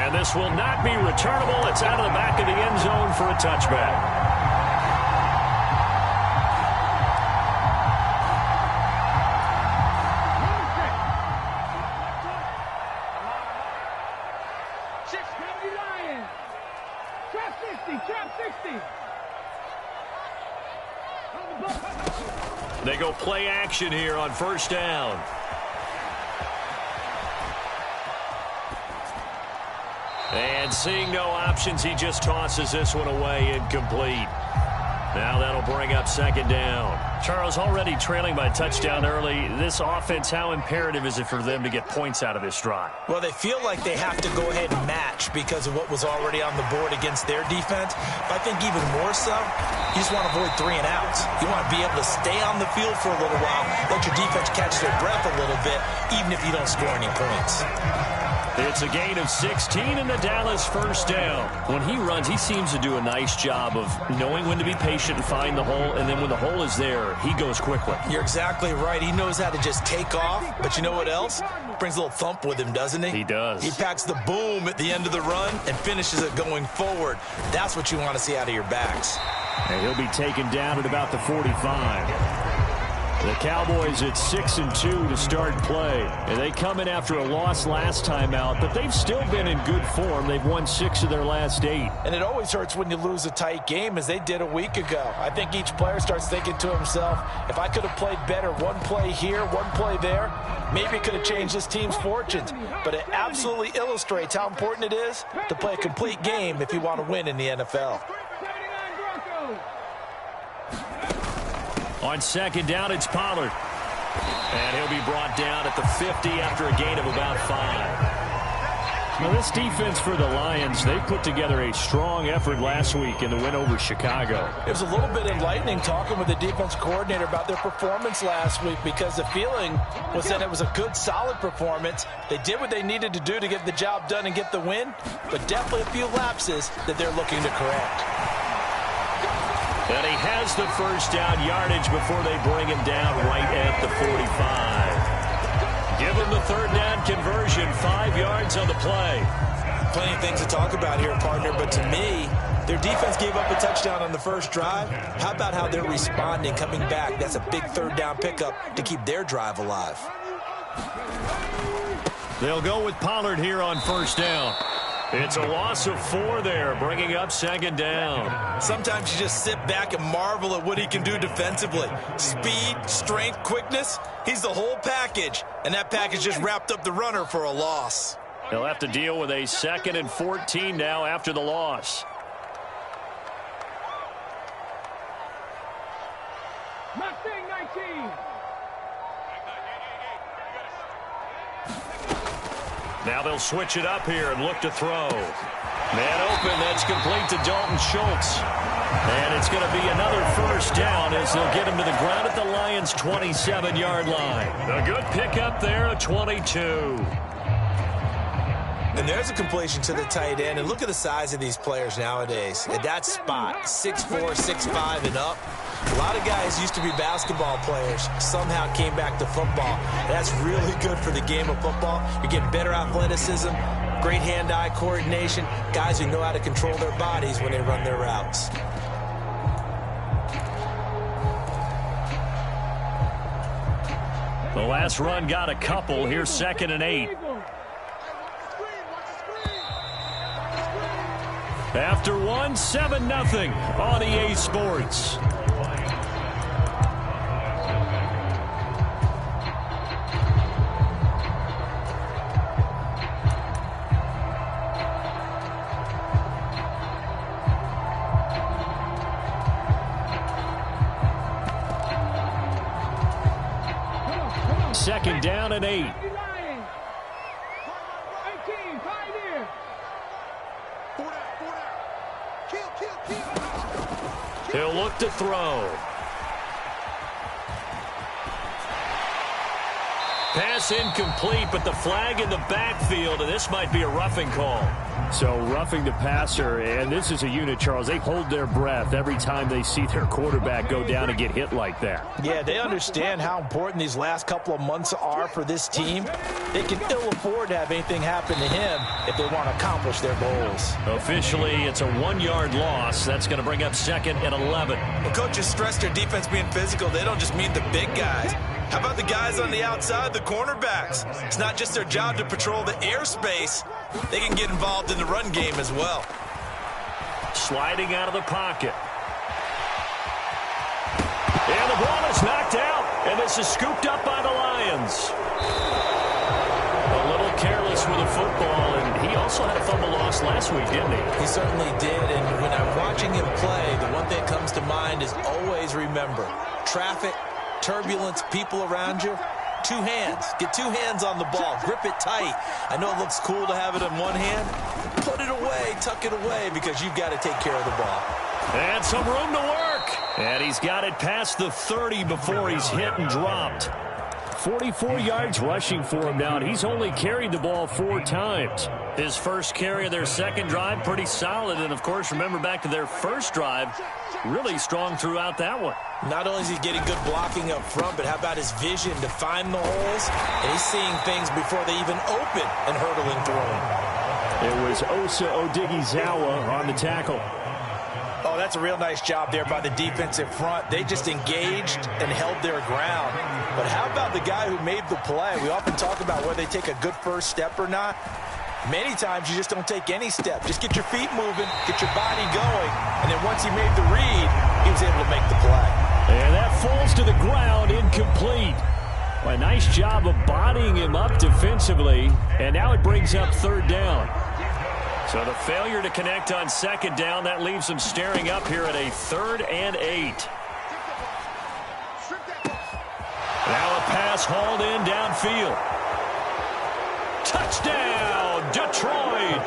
And this will not be returnable. It's out of the back of the end zone for a touchback. They go play action here on first down. And seeing no options, he just tosses this one away, incomplete. Now that'll bring up second down. Charles, already trailing by a touchdown early. This offense, how imperative is it for them to get points out of this drive? Well, they feel like they have to go ahead and match because of what was already on the board against their defense. But I think even more so, you just want to avoid 3 and outs. You want to be able to stay on the field for a little while, let your defense catch their breath a little bit, even if you don't score any points. It's a gain of 16 and the Dallas first down. When he runs, he seems to do a nice job of knowing when to be patient and find the hole, and then when the hole is there, he goes quickly. You're exactly right. He knows how to just take off, but you know what else? Brings a little thump with him, doesn't he? He does. He packs the boom at the end of the run and finishes it going forward. That's what you want to see out of your backs. And he'll be taken down at about the 45. The Cowboys at 6-2 to start play. And they come in after a loss last time out, but they've still been in good form. They've won 6 of their last 8. And it always hurts when you lose a tight game, as they did a week ago. I think each player starts thinking to himself, if I could have played better one play here, one play there, maybe it could have changed this team's fortunes. But it absolutely illustrates how important it is to play a complete game if you want to win in the NFL. On second down, it's Pollard. And he'll be brought down at the 50 after a gain of about 5. Now, this defense for the Lions, they put together a strong effort last week in the win over Chicago. It was a little bit enlightening talking with the defense coordinator about their performance last week, because the feeling was that it was a good, solid performance. They did what they needed to do to get the job done and get the win, but definitely a few lapses that they're looking to correct. And he has the first down yardage before they bring him down right at the 45. Give him the third down conversion, 5 yards on the play. Plenty of things to talk about here, partner, but to me, their defense gave up a touchdown on the first drive. How about how they're responding, coming back? That's a big third down pickup to keep their drive alive. They'll go with Pollard here on first down. It's a loss of 4 there, bringing up second down. Sometimes you just sit back and marvel at what he can do defensively. Speed, strength, quickness, he's the whole package. And that package just wrapped up the runner for a loss. They'll have to deal with a 2nd and 14 now after the loss. Mustang 19. Now they'll switch it up here and look to throw. Man open, that's complete to Dalton Schultz. And it's going to be another first down as they'll get him to the ground at the Lions' 27-yard line. A good pickup there at 22. And there's a completion to the tight end. And look at the size of these players nowadays. At that spot, 6'4", 6'5", and up. A lot of guys used to be basketball players, somehow came back to football. That's really good for the game of football. You're getting better athleticism, great hand-eye coordination, guys who know how to control their bodies when they run their routes. The last run got a couple. Here's 2nd and 8. After 1, 7-0 on EA Sports. Second down and 8. He'll look to throw. Pass incomplete, but the flag in the backfield, and this might be a roughing call. So roughing the passer, and this is a unit, Charles. They hold their breath every time they see their quarterback go down and get hit like that. Yeah, they understand how important these last couple of months are for this team. They can ill afford to have anything happen to him if they want to accomplish their goals. Officially, it's a 1-yard loss. That's going to bring up 2nd and 11. Well, coaches stress their defense being physical. They don't just mean the big guys. How about the guys on the outside, the cornerbacks? It's not just their job to patrol the airspace. They can get involved in the run game as well. Sliding out of the pocket. And the ball is knocked out, and this is scooped up by the Lions. A little careless with the football, and he also had a fumble loss last week, didn't he? He certainly did, and when I'm watching him play, the one thing that comes to mind is always remember, traffic, turbulence, people around you, 2 hands. Get 2 hands on the ball. Grip it tight. I know it looks cool to have it in one hand. Put it away, tuck it away, because you've got to take care of the ball. And some room to work. And he's got it past the 30 before he's hit and dropped. 44 yards rushing for him now, and he's only carried the ball 4 times. His first carry of their second drive, pretty solid. And, of course, remember back to their first drive, really strong throughout that one. Not only is he getting good blocking up front, but how about his vision to find the holes? And he's seeing things before they even open and hurdling through them. It was Osa Odighizuwa on the tackle. Oh, that's a real nice job there by the defensive front. They just engaged and held their ground. But how about the guy who made the play? We often talk about whether they take a good first step or not. Many times you just don't take any step. Just get your feet moving, get your body going, and then once he made the read, he was able to make the play. And that falls to the ground, incomplete. A nice job of bodying him up defensively, and now it brings up 3rd down. So the failure to connect on 2nd down, that leaves them staring up here at a 3rd and 8. Now a pass hauled in downfield. Touchdown, Detroit.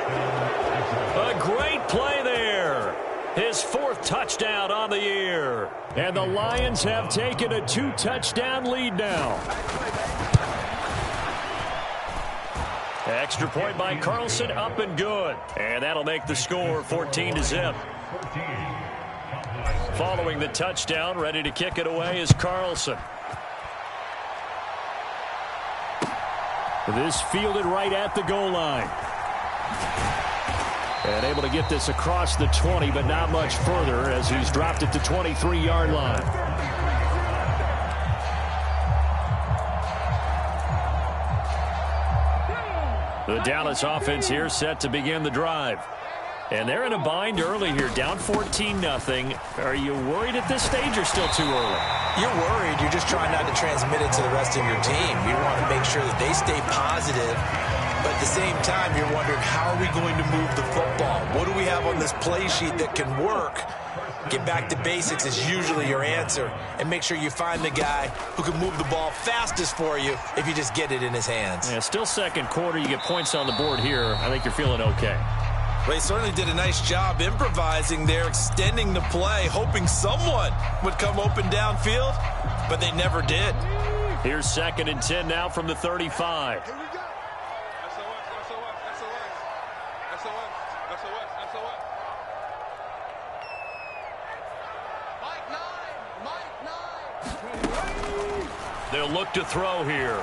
A great play there. His 4th touchdown on the year. And the Lions have taken a 2-touchdown lead now. Extra point by Carlson, up and good. And that'll make the score 14-0. Following the touchdown, ready to kick it away is Carlson. This fielded right at the goal line. And able to get this across the 20, but not much further as he's dropped it to 23-yard line. The Dallas offense here set to begin the drive. And they're in a bind early here, down 14-0. Are you worried at this stage or still too early? You're worried. You're just trying not to transmit it to the rest of your team. You want to make sure that they stay positive. But at the same time, you're wondering, how are we going to move the football? What do we have on this play sheet that can work? Get back to basics is usually your answer. And make sure you find the guy who can move the ball fastest for you if you just get it in his hands. Yeah, still second quarter. You get points on the board here. I think you're feeling okay. Well, he certainly did a nice job improvising there, extending the play, hoping someone would come open downfield, but they never did. Here's 2nd and 10 now from the 35. They'll look to throw here.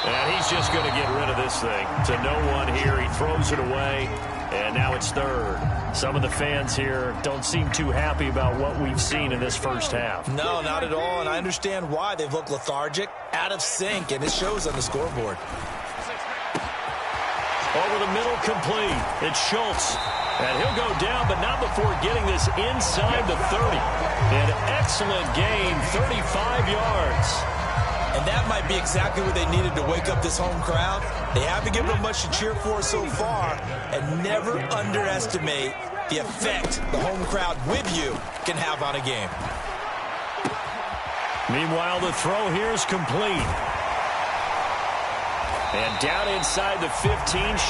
And he's just going to get rid of this thing. To no one here. He throws it away. And now it's 3rd. Some of the fans here don't seem too happy about what we've seen in this first half. No, not at all. And I understand why. They've looked lethargic, out of sync, and it shows on the scoreboard. Over the middle, complete. It's Schultz. And he'll go down, but not before getting this inside the 30. An excellent gain, 35 yards. And that might be exactly what they needed to wake up this home crowd. They haven't given them much to cheer for so far, and never underestimate the effect the home crowd with you can have on a game. Meanwhile, the throw here is complete. And down inside the 15,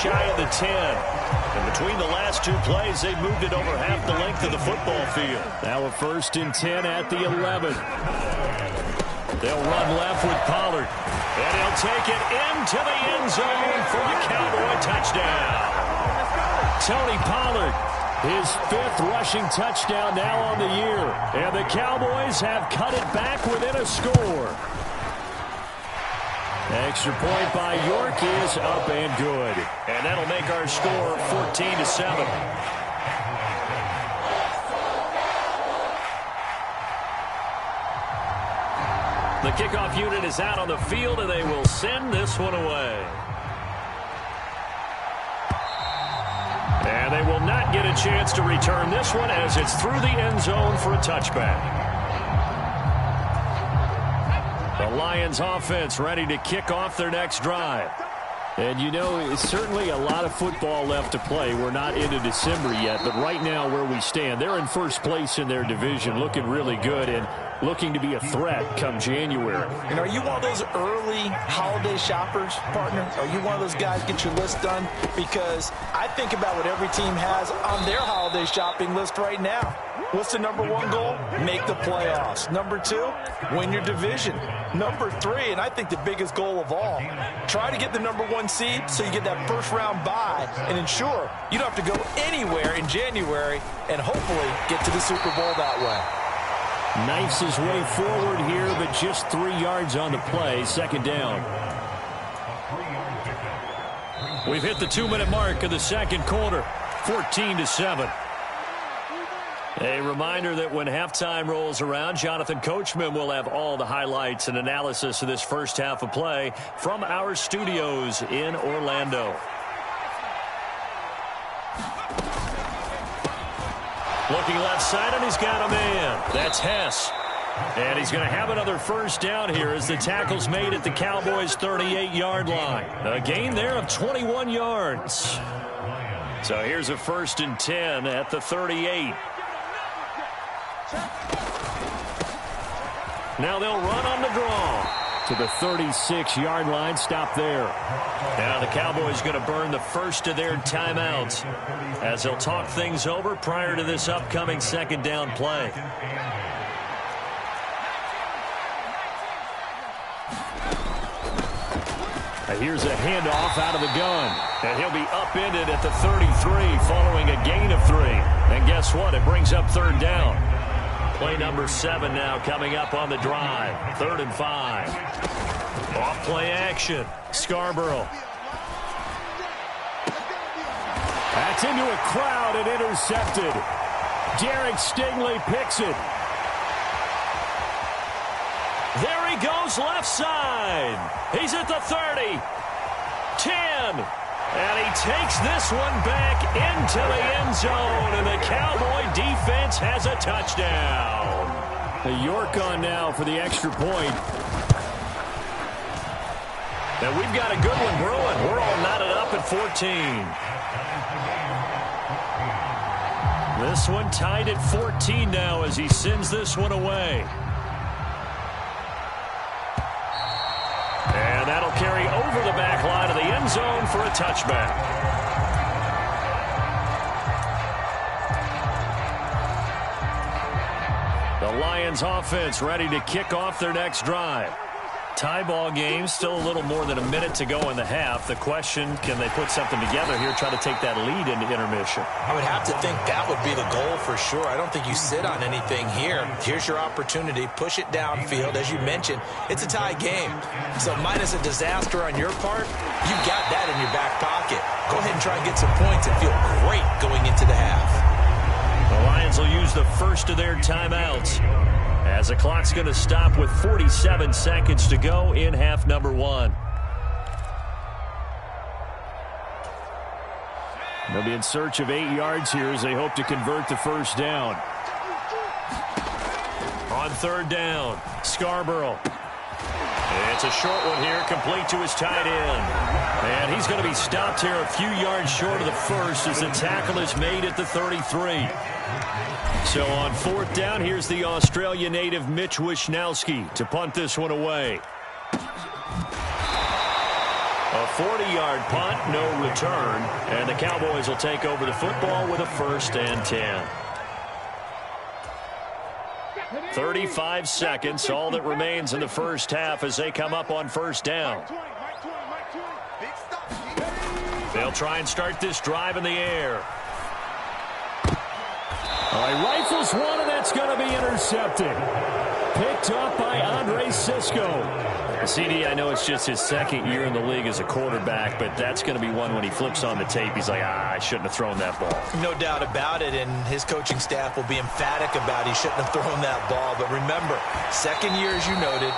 shy of the 10. And between the last 2 plays, they moved it over half the length of the football field. Now a 1st and 10 at the 11. They'll run left with Pollard. And he'll take it into the end zone for a Cowboy touchdown. Tony Pollard, his 5th rushing touchdown now on the year. And the Cowboys have cut it back within a score. Extra point by York is up and good. And that'll make our score 14-7. The kickoff unit is out on the field, and they will send this one away. And they will not get a chance to return this one as it's through the end zone for a touchback. The Lions offense ready to kick off their next drive. And, you know, it's certainly a lot of football left to play. We're not into December yet, but right now where we stand, they're in first place in their division, looking really good and looking to be a threat come January. And are you one of those early holiday shoppers, partner? Are you one of those guys get your list done? Because I think about what every team has on their holiday shopping list right now. What's the number 1 goal? Make the playoffs. Number 2, win your division. Number 3, and I think the biggest goal of all, try to get the number 1 seed so you get that first-round bye and ensure you don't have to go anywhere in January and hopefully get to the Super Bowl that way. Knifes his way forward here, but just 3 yards on the play. Second down. We've hit the 2-minute mark of the second quarter. 14-7. A reminder that when halftime rolls around, Jonathan Coachman will have all the highlights and analysis of this first half of play from our studios in Orlando. Looking left side, and he's got a man. That's Hess. And he's going to have another first down here as the tackle's made at the Cowboys' 38-yard line. A gain there of 21 yards. So here's a 1st and 10 at the 38. Now they'll run on the draw to the 36-yard line. Stop there. Now the Cowboys going to burn the first of their timeouts as they'll talk things over prior to this upcoming second down play. Here's a handoff out of the gun. And he'll be upended at the 33 following a gain of 3. And guess what? It brings up 3rd down. Play number 7 now coming up on the drive. 3rd and 5. Off play action. Scarborough. That's into a crowd and intercepted. Derek Stingley picks it. There he goes left side. He's at the 30. 10. And he takes this one back into the end zone. And the Cowboy defense has a touchdown. York on now for the extra point. And we've got a good one brewing. We're all knotted up at 14. This one tied at 14 now as he sends this one away. And that'll carry over the back line of the end zone for a touchback. The Lions offense ready to kick off their next drive. Tie ball game, still a little more than a minute to go in the half. The question, can they put something together here, try to take that lead into intermission? I would have to think that would be the goal for sure. I don't think you sit on anything here. Here's your opportunity. Push it downfield. As you mentioned, it's a tie game. So minus a disaster on your part, you've got that in your back pocket. Go ahead and try and get some points and feel great going into the half. The Lions will use the first of their timeouts as the clock's going to stop with 47 seconds to go in half number 1. They'll be in search of 8 yards here as they hope to convert the first down. On 3rd down, Scarborough. It's a short one here, complete to his tight end. And he's going to be stopped here a few yards short of the first as the tackle is made at the 33. So on 4th down, here's the Australia native Mitch Wishnowsky to punt this one away. A 40-yard punt, no return. And the Cowboys will take over the football with a 1st and 10. 35 seconds, all that remains in the first half as they come up on first down. They'll try and start this drive in the air. All right, rifles one, and that's going to be intercepted. Picked up by Andre Sisco. CD, I know it's just his second year in the league as a quarterback, but that's going to be one when he flips on the tape. He's like, I shouldn't have thrown that ball. No doubt about it, and his coaching staff will be emphatic about he shouldn't have thrown that ball. But remember, second year, as you noted,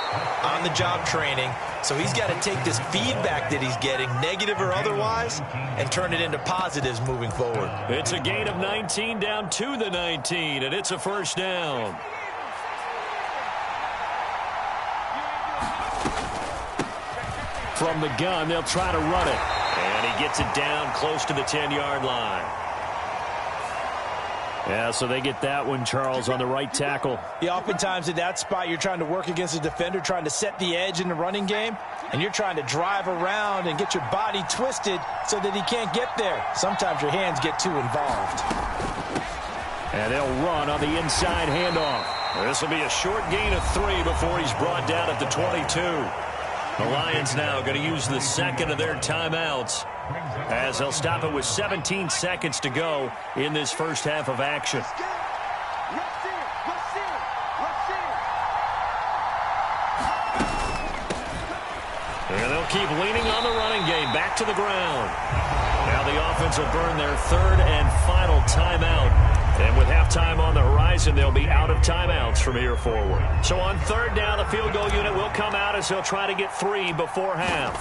on-the-job training. So he's got to take this feedback that he's getting, negative or otherwise, and turn it into positives moving forward. It's a gain of 19 down to the 19, and it's a first down. From the gun, they'll try to run it. And he gets it down close to the 10-yard line. Yeah, so they get that one, Charles, on the right tackle. Yeah, oftentimes in that spot, you're trying to work against a defender, trying to set the edge in the running game, and you're trying to drive around and get your body twisted so that he can't get there. Sometimes your hands get too involved. And they'll run on the inside handoff. This will be a short gain of 3 before he's brought down at the 22. The Lions now going to use the second of their timeouts as they'll stop it with 17 seconds to go in this first half of action. And they'll keep leaning on the running game. Back to the ground. Now the offense will burn their third and final timeout. And with halftime on the horizon, they'll be out of timeouts from here forward. So on third down, the field goal unit will come out as they'll try to get 3 before half.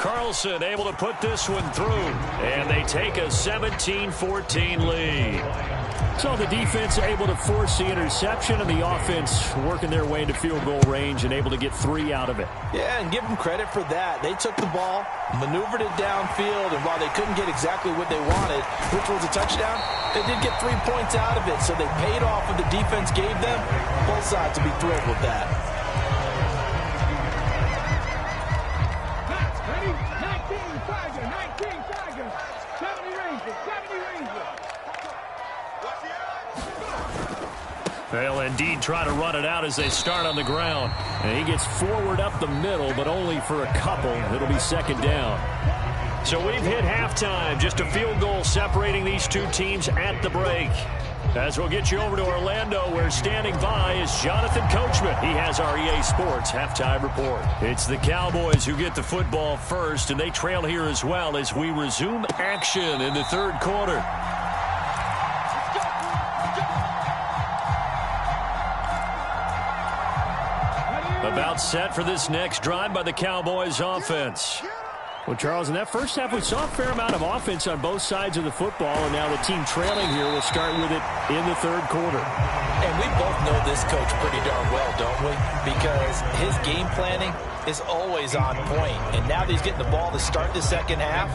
Carlson able to put this one through. And they take a 17-14 lead. So the defense able to force the interception, and the offense working their way into field goal range and able to get 3 out of it. Yeah, and give them credit for that. They took the ball, maneuvered it downfield, and while they couldn't get exactly what they wanted, which was a touchdown, they did get 3 points out of it, so they paid off what the defense gave them. Both sides will be thrilled with that. Ready? 19 Tigers. 70 Rangers. They'll indeed try to run it out as they start on the ground. And he gets forward up the middle, but only for a couple. It'll be second down. So we've hit halftime. Just a field goal separating these two teams at the break. As we'll get you over to Orlando, where standing by is Jonathan Coachman. He has our EA Sports halftime report. It's the Cowboys who get the football first, and they trail here as well as we resume action in the third quarter. About set for this next drive by the Cowboys offense. Well, Charles, in that first half, we saw a fair amount of offense on both sides of the football, and now the team trailing here will start with it in the third quarter. And we both know this coach pretty darn well, don't we? Because his game planning is always on point. And now that he's getting the ball to start the second half,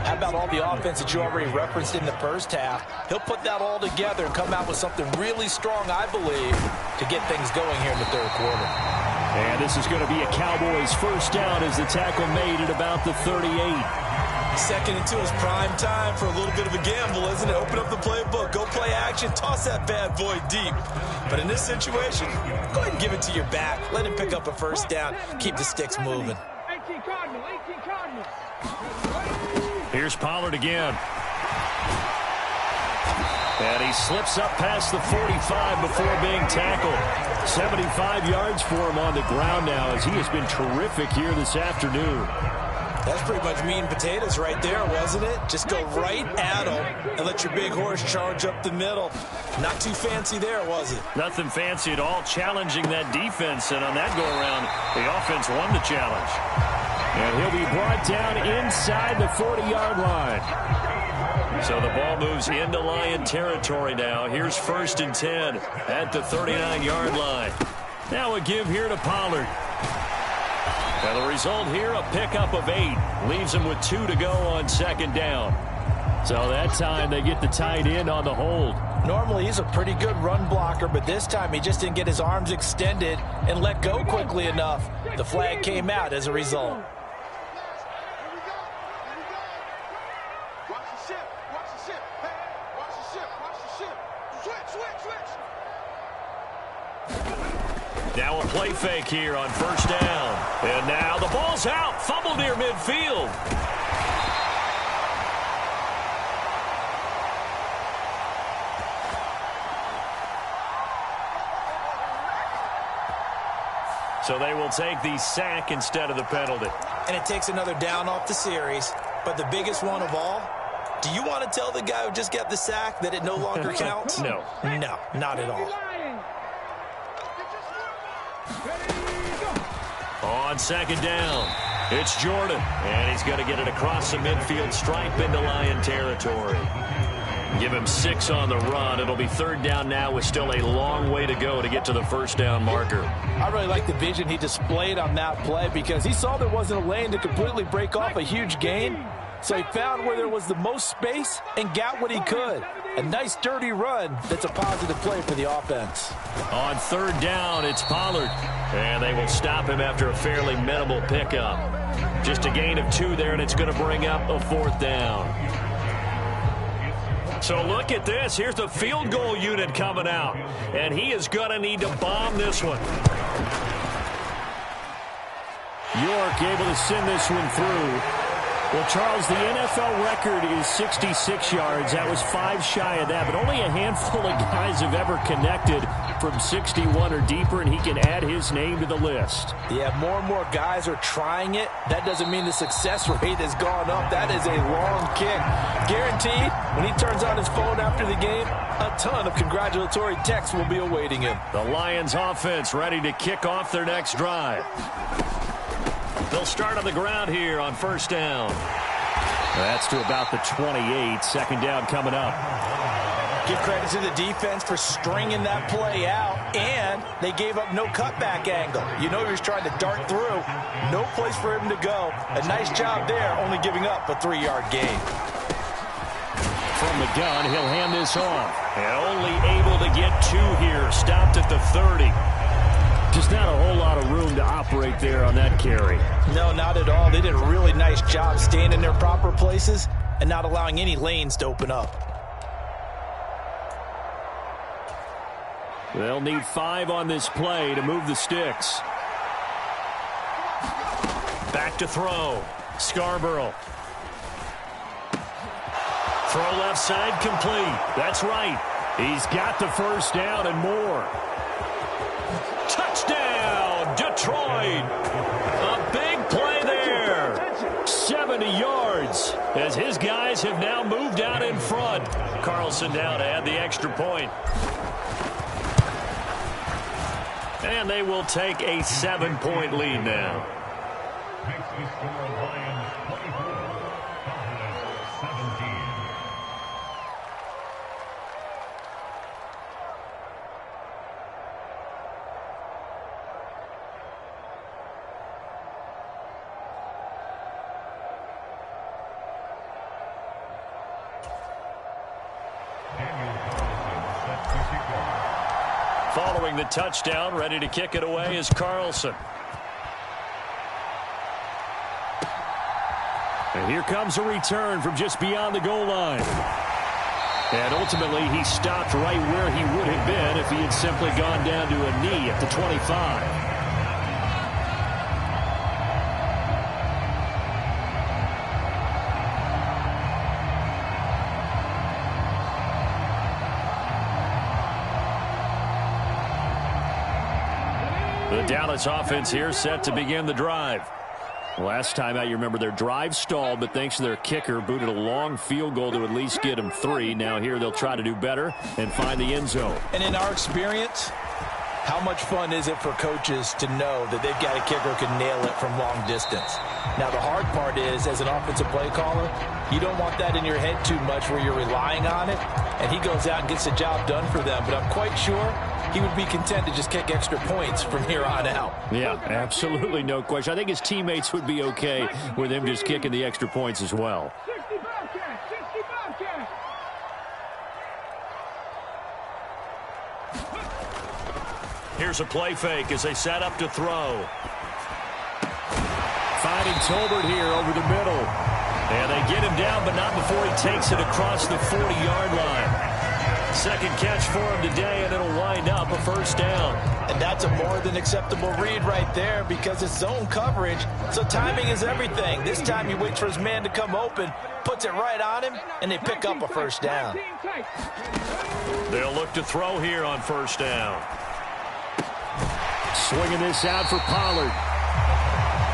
how about all the offense that you already referenced in the first half? He'll put that all together and come out with something really strong, I believe, to get things going here in the third quarter. And this is going to be a Cowboys first down as the tackle made at about the 38. Second and 2 is prime time for a little bit of a gamble, isn't it? Open up the playbook, go play action, toss that bad boy deep. But in this situation, go ahead and give it to your back. Let him pick up a first down. Keep the sticks moving. 18 Cardinals. Here's Pollard again. And he slips up past the 45 before being tackled. 75 yards for him on the ground now as he has been terrific here this afternoon. That's pretty much meat and potatoes right there, wasn't it? Just go right at him and let your big horse charge up the middle. Not too fancy there, was it? Nothing fancy at all, challenging that defense. And on that go-around, the offense won the challenge. And he'll be brought down inside the 40-yard line. So the ball moves into Lion territory now. Here's first and 10 at the 39-yard line. Now a give here to Pollard. Now the result here, a pickup of 8. Leaves him with 2 to go on second down. So that time they get the tight end on the hold. Normally he's a pretty good run blocker, but this time he just didn't get his arms extended and let go quickly enough. The flag came out as a result. Now a play fake here on first down. And now the ball's out. Fumble near midfield. So they will take the sack instead of the penalty. And it takes another down off the series. But the biggest one of all, do you want to tell the guy who just got the sack that it no longer counts? No. No, not at all. On second down, it's Jordan. And he's going to get it across the midfield stripe into Lion territory. Give him 6 on the run. It'll be third down now with still a long way to go to get to the first down marker. I really like the vision he displayed on that play because he saw there wasn't a lane to completely break off a huge gain. So he found where there was the most space and got what he could. A nice dirty run that's a positive play for the offense. On third down, it's Pollard. And they will stop him after a fairly minimal pickup. Just a gain of 2 there, and it's going to bring up a fourth down. So look at this. Here's the field goal unit coming out. And he is going to need to bomb this one. York able to send this one through. Well, Charles, the NFL record is 66 yards. That was 5 shy of that, but only a handful of guys have ever connected from 61 or deeper, and he can add his name to the list. Yeah, more and more guys are trying it. That doesn't mean the success rate has gone up. That is a long kick. Guaranteed, when he turns on his phone after the game, a ton of congratulatory texts will be awaiting him. The Lions offense ready to kick off their next drive. They'll start on the ground here on first down. That's to about the 28. Second down coming up. Give credit to the defense for stringing that play out, and they gave up no cutback angle. You know he was trying to dart through. No place for him to go. A nice job there, only giving up a 3-yard gain. From the gun, he'll hand this off. And only able to get 2 here. Stopped at the 30. Just not a whole lot of room to operate there on that carry. No, not at all. They did a really nice job staying in their proper places and not allowing any lanes to open up. They'll need 5 on this play to move the sticks. Back to throw. Scarborough. Throw left side complete. That's right. He's got the first down and more. Touchdown, Detroit. A big play there. 70 yards. As his guys have now moved out in front. Carlson down to add the extra point. And they will take a 7-point lead now. Following the touchdown, ready to kick it away is Carlson. And here comes a return from just beyond the goal line. And ultimately, he stopped right where he would have been if he had simply gone down to a knee at the 25. The Dallas offense here set to begin the drive. Last time out, you remember their drive stalled, but thanks to their kicker, booted a long field goal to at least get them 3. Now here they'll try to do better and find the end zone. And in our experience, how much fun is it for coaches to know that they've got a kicker who can nail it from long distance? Now, the hard part is, as an offensive play caller, you don't want that in your head too much where you're relying on it, and he goes out and gets the job done for them. But I'm quite sure he would be content to just kick extra points from here on out. Yeah, absolutely no question. I think his teammates would be okay with him just kicking the extra points as well. 60 Bobcats, 60 Bobcats. Here's a play fake as they set up to throw. Finding Tolbert here over the middle. And they get him down, but not before he takes it across the 40-yard line. Second catch for him today, and it'll wind up a first down. And that's a more than acceptable read right there because it's zone coverage, so timing is everything. This time he waits for his man to come open, puts it right on him, and they pick up a first down. They'll look to throw here on first down. Swinging this out for Pollard.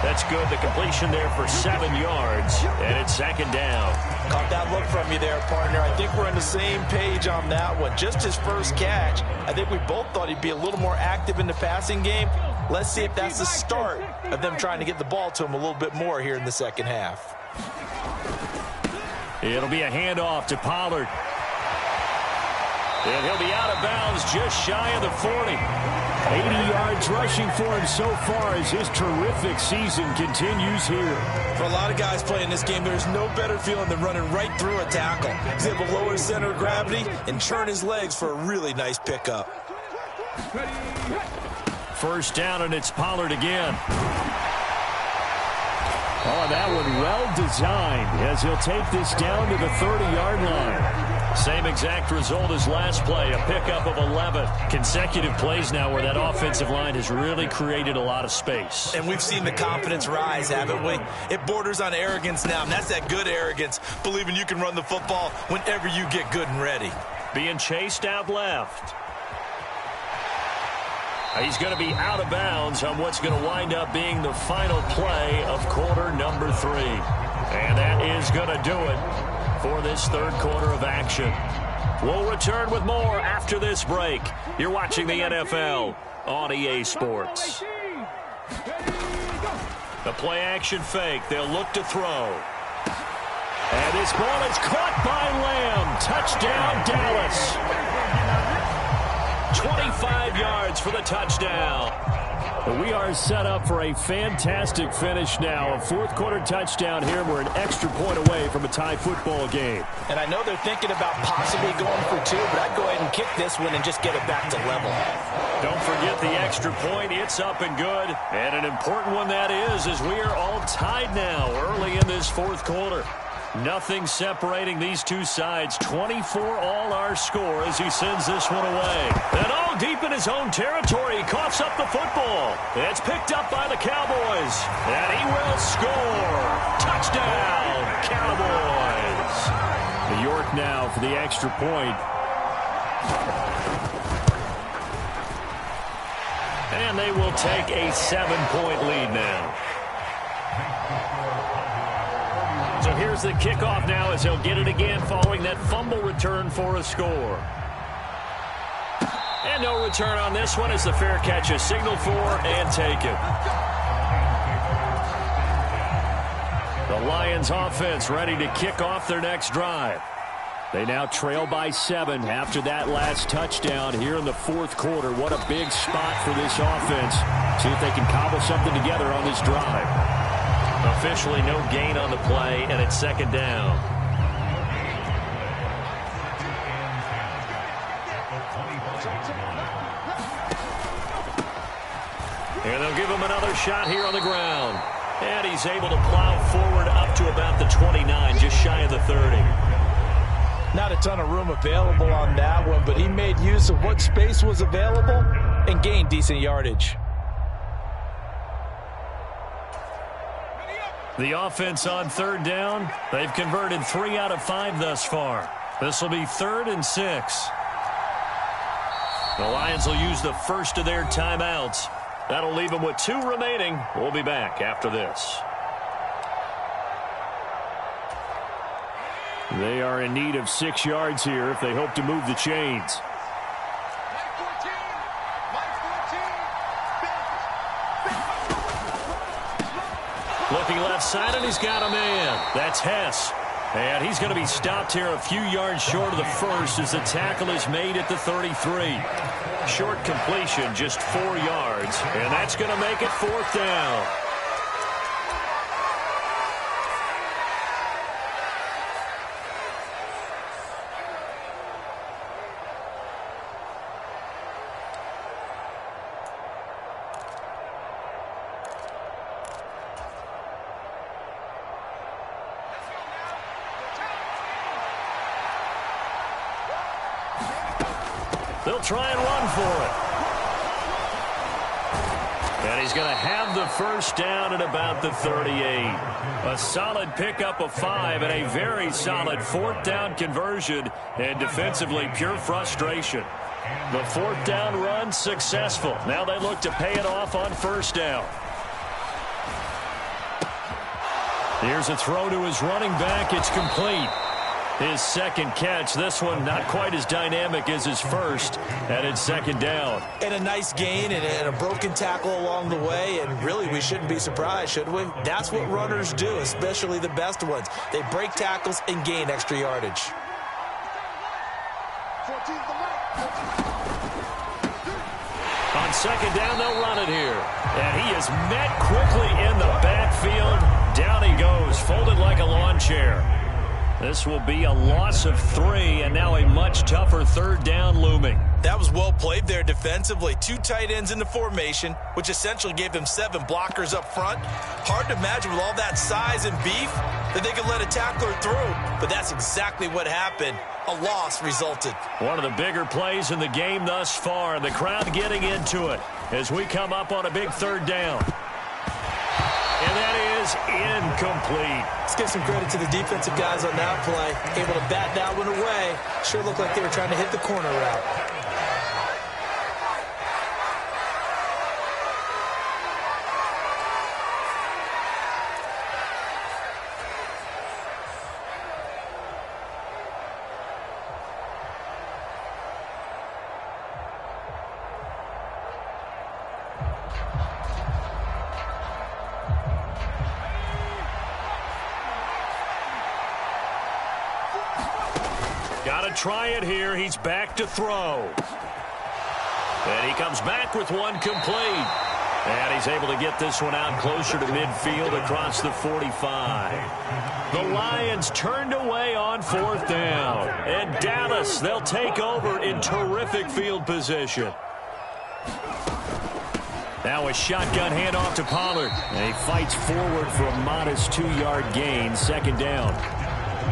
That's good. The completion there for 7 yards, and it's second down. Caught that look from you there, partner. I think we're on the same page on that one. Just his first catch. I think we both thought he'd be a little more active in the passing game. Let's see if that's the start of them trying to get the ball to him a little bit more here in the second half. It'll be a handoff to Pollard. And he'll be out of bounds just shy of the 40. 80 yards rushing for him so far as his terrific season continues here. For a lot of guys playing this game, there's no better feeling than running right through a tackle. He's able to lower his center of gravity and turn his legs for a really nice pickup. First down, and it's Pollard again. Oh, that one well designed as he'll take this down to the 30-yard line. Same exact result as last play, a pickup of 11. Consecutive plays now where that offensive line has really created a lot of space. And we've seen the confidence rise, haven't we? It borders on arrogance now, and that's that good arrogance, believing you can run the football whenever you get good and ready. Being chased out left. He's going to be out of bounds on what's going to wind up being the final play of quarter number 3. And that is going to do it for this third quarter of action. We'll return with more after this break. You're watching the NFL on EA Sports. The play action fake. They'll look to throw. And this ball is caught by Lamb. Touchdown, Dallas. 25 yards for the touchdown. We are set up for a fantastic finish now. A fourth quarter touchdown here. We're an extra point away from a tie football game. And I know they're thinking about possibly going for 2, but I'd go ahead and kick this one and just get it back to level. Don't forget the extra point. It's up and good. And an important one that is, as we are all tied now early in this fourth quarter. Nothing separating these two sides. 24 all our score as he sends this one away. And all deep in his own territory. He coughs up the football. It's picked up by the Cowboys. And he will score. Touchdown, Cowboys. New York now for the extra point. And they will take a 7-point lead now. So here's the kickoff now as he'll get it again following that fumble return for a score. And no return on this one as the fair catch is signaled for and taken. The Lions offense ready to kick off their next drive. They now trail by 7 after that last touchdown here in the fourth quarter. What a big spot for this offense. See if they can cobble something together on this drive. Officially no gain on the play, and it's second down. And they'll give him another shot here on the ground. And he's able to plow forward up to about the 29, just shy of the 30. Not a ton of room available on that one, but he made use of what space was available and gained decent yardage. The offense on third down, they've converted 3 out of 5 thus far. This will be 3rd and 6. The Lions will use the first of their timeouts. That'll leave them with 2 remaining. We'll be back after this. They are in need of 6 yards here if they hope to move the chains. Looking left side, and he's got a man. That's Hess. And he's going to be stopped here a few yards short of the first as the tackle is made at the 33. Short completion, just 4 yards. And that's going to make it 4th down. They'll try and run for it. And he's going to have the first down at about the 38. A solid pickup of 5 and a very solid fourth down conversion. And defensively, pure frustration. The fourth down run successful. Now they look to pay it off on first down. Here's a throw to his running back. It's complete. His second catch. This one not quite as dynamic as his first. And it's second down. And a nice gain and a broken tackle along the way. And really, we shouldn't be surprised, should we? That's what runners do, especially the best ones. They break tackles and gain extra yardage. On second down, they'll run it here. And he is met quickly in the backfield. Down he goes, folded like a lawn chair. This will be a loss of 3, and now a much tougher third down looming. That was well played there defensively. 2 tight ends in the formation, which essentially gave them 7 blockers up front. Hard to imagine with all that size and beef that they could let a tackler through. But that's exactly what happened. A loss resulted. One of the bigger plays in the game thus far, and the crowd getting into it as we come up on a big third down. And that is incomplete. Let's give some credit to the defensive guys on that play. Able to bat that one away. Sure looked like they were trying to hit the corner route. Got to try it here. He's back to throw. And he comes back with one complete. And he's able to get this one out closer to midfield across the 45. The Lions turned away on fourth down. And Dallas, they'll take over in terrific field position. Now a shotgun handoff to Pollard. And he fights forward for a modest 2-yard gain. Second down.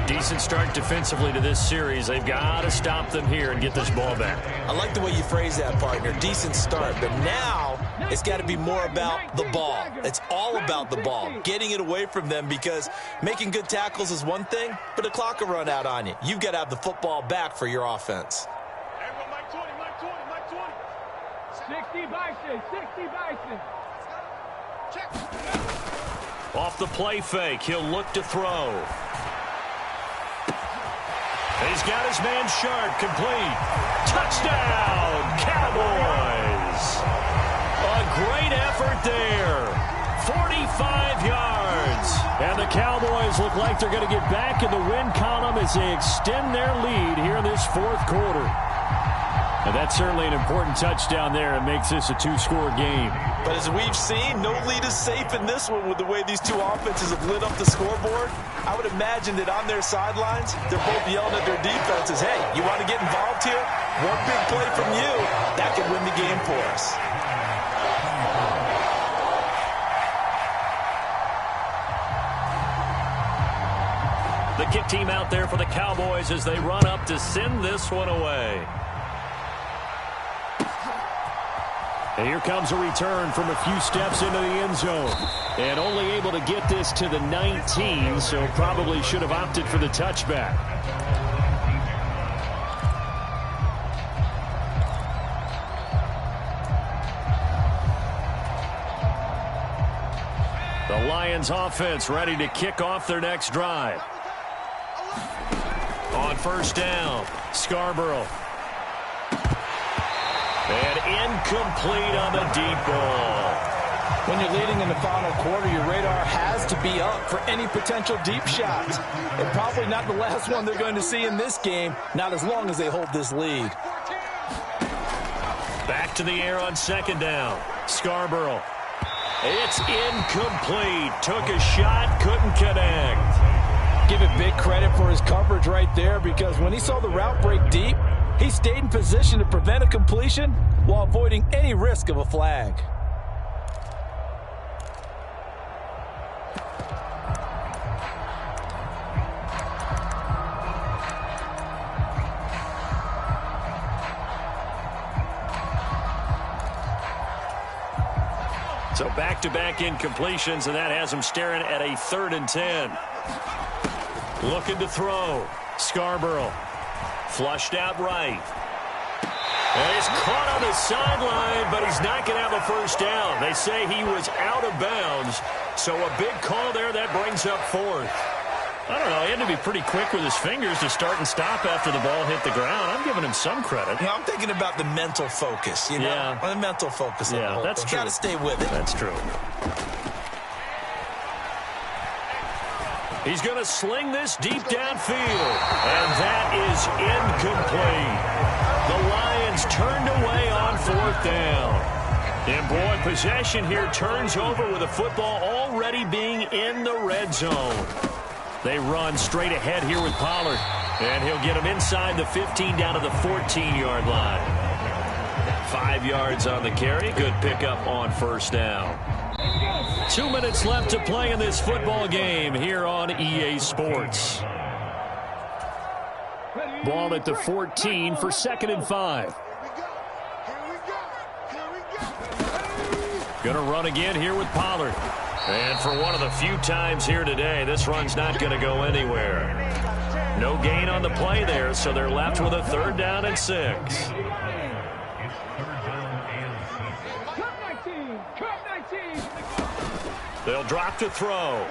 Decent start defensively to this series. They've got to stop them here and get this ball back. I like the way you phrase that, partner. Decent start. But now it's got to be more about the ball. It's all about the ball. Getting it away from them, because making good tackles is one thing, but the clock will run out on you. You've got to have the football back for your offense. 60 Bison, 60 Bison. Check. Off the play fake, he'll look to throw. He's got his man sharp, complete. Touchdown, Cowboys. A great effort there. 45 yards. And the Cowboys look like they're going to get back in the win column as they extend their lead here in this fourth quarter. And that's certainly an important touchdown there. It makes this a 2-score game. But as we've seen, no lead is safe in this one with the way these two offenses have lit up the scoreboard. I would imagine that on their sidelines, they're both yelling at their defenses, hey, you want to get involved here? One big play from you, that could win the game for us. The kick team out there for the Cowboys as they run up to send this one away. And here comes a return from a few steps into the end zone. And only able to get this to the 19, so probably should have opted for the touchback. The Lions offense ready to kick off their next drive. On first down, Scarborough. And incomplete on the deep ball. When you're leading in the final quarter, your radar has to be up for any potential deep shots. And probably not the last one they're going to see in this game, not as long as they hold this lead. Back to the air on second down. Scarborough. It's incomplete. Took a shot, couldn't connect. Give it big credit for his coverage right there, because when he saw the route break deep, he stayed in position to prevent a completion while avoiding any risk of a flag. So back-to-back incompletions, and that has him staring at a 3rd and 10. Looking to throw. Scarborough. Flushed out right. And he's caught on the sideline, but he's not going to have a first down. They say he was out of bounds. So a big call there. That brings up 4th. I don't know. He had to be pretty quick with his fingers to start and stop after the ball hit the ground. I'm giving him some credit. I'm thinking about the mental focus, you know? Yeah. The mental focus. Yeah, that's true. Got to stay with it. That's true. He's going to sling this deep downfield. And that is incomplete. The Lions turned away on 4th down. And, boy, possession here turns over with the football already being in the red zone. They run straight ahead here with Pollard. And he'll get him inside the 15 down to the 14-yard line. 5 yards on the carry. Good pickup on first down. 2 minutes left to play in this football game here on EA Sports. Ball at the 14 for 2nd and 5. Gonna run again here with Pollard. And for one of the few times here today, this run's not going to go anywhere. No gain on the play there, so they're left with a 3rd down and 6. They'll drop to throw.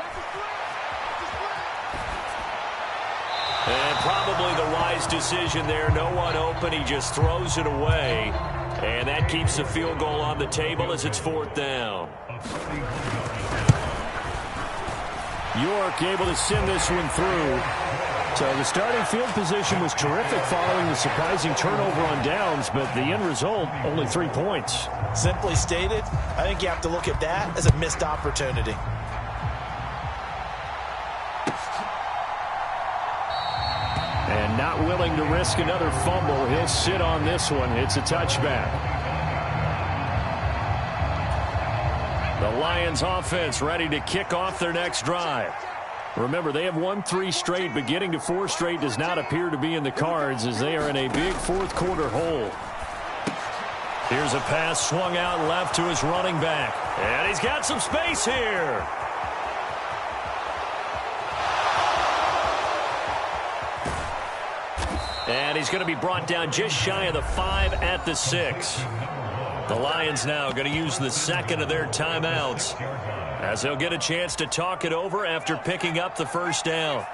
And probably the wise decision there. No one open. He just throws it away. And that keeps the field goal on the table as it's 4th down. York able to send this one through. So the starting field position was terrific following the surprising turnover on downs, but the end result, only 3 points. Simply stated, I think you have to look at that as a missed opportunity. And not willing to risk another fumble. He'll sit on this one. It's a touchback. The Lions offense ready to kick off their next drive. Remember, they have won 3 straight, but getting to 4 straight does not appear to be in the cards as they are in a big 4th quarter hole. Here's a pass swung out left to his running back. And he's got some space here. And he's going to be brought down just shy of the 5 at the 6. The Lions now going to use the 2nd of their timeouts as they'll get a chance to talk it over after picking up the first down.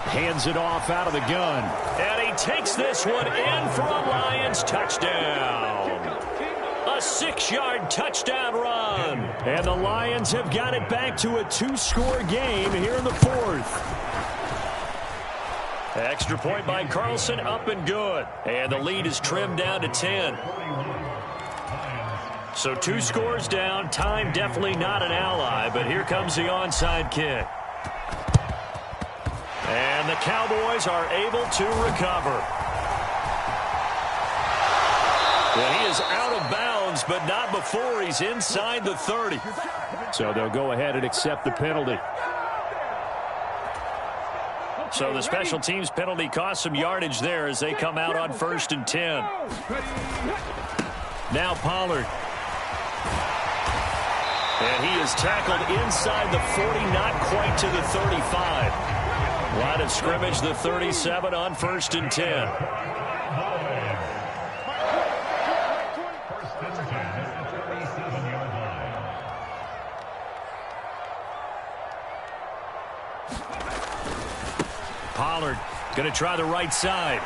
Hands it off out of the gun. And he takes this one in for a Lions touchdown. A 6-yard touchdown run. And the Lions have got it back to a 2-score game here in the 4th. Extra point by Carlson, up and good. And the lead is trimmed down to 10. So 2 scores down. Time definitely not an ally, but here comes the onside kick. And the Cowboys are able to recover. Well, he is out of bounds, but not before he's inside the 30. So they'll go ahead and accept the penalty. So the special teams penalty cost some yardage there as they come out on 1st and 10. Now Pollard. And he is tackled inside the 40, not quite to the 35. Line of scrimmage, the 37 on 1st and 10. Pollard going to try the right side.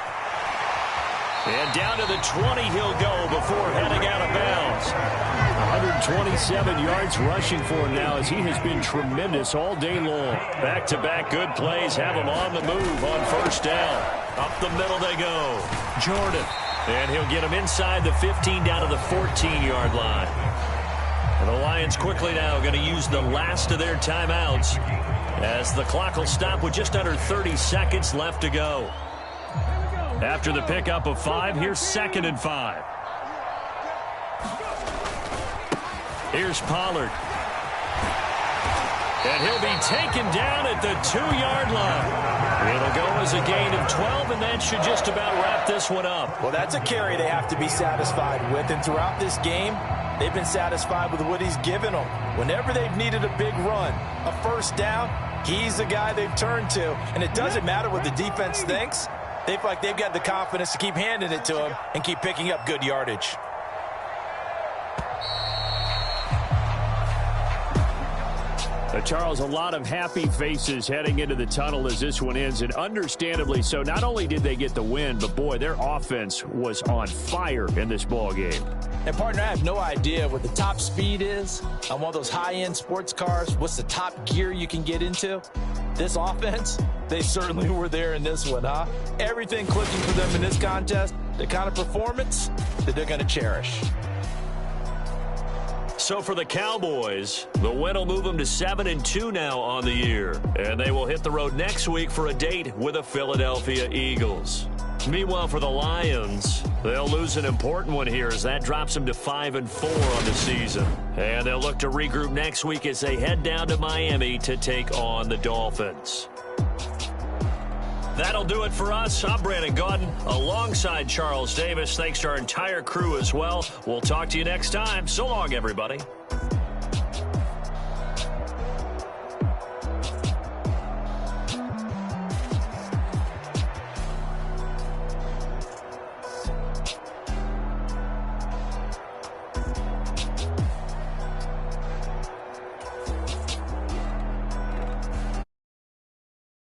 And down to the 20 he'll go before heading out of bounds. 127 yards rushing for him now as he has been tremendous all day long. Back-to-back good plays have him on the move on 1st down. Up the middle they go. Jordan. And he'll get him inside the 15 down to the 14-yard line. And the Lions quickly now going to use the last of their timeouts as the clock will stop with just under 30 seconds left to go. After the pickup of 5, here's 2nd and 5. Here's Pollard. And he'll be taken down at the 2-yard line. It'll go as a gain of 12, and that should just about wrap this one up. Well, that's a carry they have to be satisfied with. And throughout this game, they've been satisfied with what he's given them. Whenever they've needed a big run, a first down, he's the guy they've turned to. And it doesn't matter what the defense thinks. They feel like they've got the confidence to keep handing it to him and keep picking up good yardage. Charles, a lot of happy faces heading into the tunnel as this one ends, and understandably so. Not only did they get the win, but, boy, their offense was on fire in this ball game. And, partner, I have no idea what the top speed is on one of those high-end sports cars. What's the top gear you can get into? This offense, they certainly were there in this one, huh? Everything clicking for them in this contest, the kind of performance that they're going to cherish. So for the Cowboys, the win will move them to 7-2 now on the year. And they will hit the road next week for a date with the Philadelphia Eagles. Meanwhile, for the Lions, they'll lose an important one here as that drops them to 5-4 on the season. And they'll look to regroup next week as they head down to Miami to take on the Dolphins. That'll do it for us. I'm Brandon Gaudin alongside Charles Davis. Thanks to our entire crew as well. We'll talk to you next time. So long, everybody.